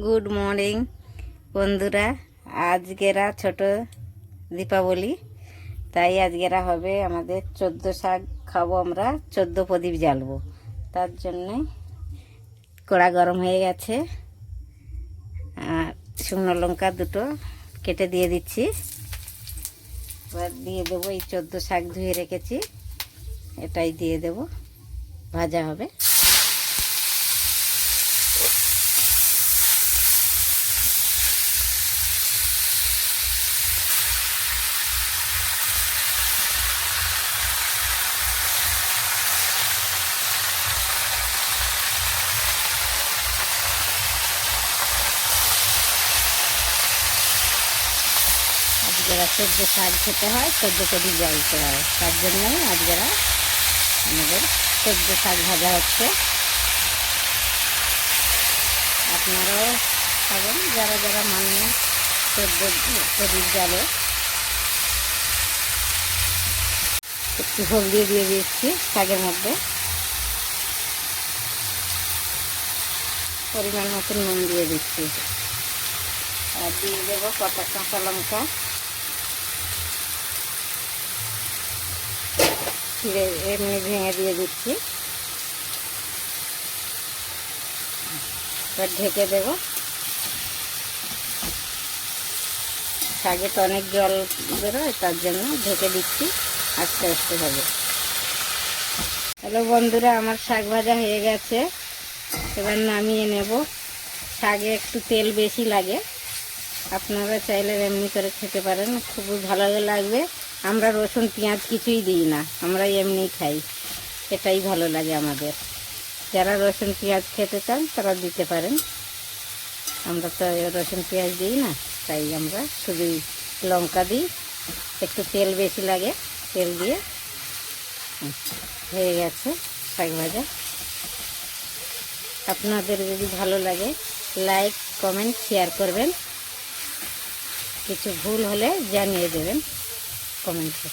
Good morning বন্ধুরা। আজকেরা ছোট দীপাবলি, তাই আজকেরা হবে আমাদের 14 শাক খাবো, আমরা 14 প্রদীপ জ্বালবো। তার জন্যে কড়া গরম হয়ে গেছে, আর শুকনো লঙ্কা দুটো কেটে দিয়ে দিচ্ছি। এবার দিয়ে দেবো এই 14 শাক ধুয়ে রেখেছি, এটাই দিয়ে দেবো, ভাজা হবে। আজকেরা 14 শাক খেতে হয়, 14 প্রদীপ জ্বালতে হয়, তার জন্যই আজকেরা আমাদের 14 শাক ভাজা হচ্ছে। আপনারাও খাবেন যারা যারা মানে 14 প্রদীপ জ্বালে। একটু হলদি দিয়ে দিচ্ছি শাকের মধ্যে, পরিমাণ মতো নুন দিয়ে দিচ্ছি, আর দিয়ে দেবো কটা কাঁচা লঙ্কা ছিঁড়ে এমনি ভেঙে দিয়ে দিচ্ছি। এবার ঢেকে দেবো। শাকে তো অনেক জল বেরোয়, তার জন্য ঢেকে দিচ্ছি, আস্তে আস্তে হবে। হ্যালো বন্ধুরা, আমার শাক ভাজা হয়ে গেছে, এবার নামিয়ে নেব। শাকে একটু তেল বেশি লাগে, আপনারা চাইলে এমনি করে খেতে পারেন, খুবই ভালো লাগবে। আমরা রসুন পেঁয়াজ কিছুই দিই না, আমরা এমনি খাই, এটাই ভালো লাগে আমাদের। যারা রসুন পেঁয়াজ খেতে চান তারা দিতে পারেন, আমরা তো রসুন পেঁয়াজ দিই না, তাই আমরা শুধু লঙ্কা দিই। একটু তেল বেশি লাগে, তেল দিয়ে হয়ে গেছে শাক ভাজা। আপনাদের যদি ভালো লাগে লাইক কমেন্ট শেয়ার করবেন, কিছু ভুল হলে জানিয়ে দেবেন কমেন্টে।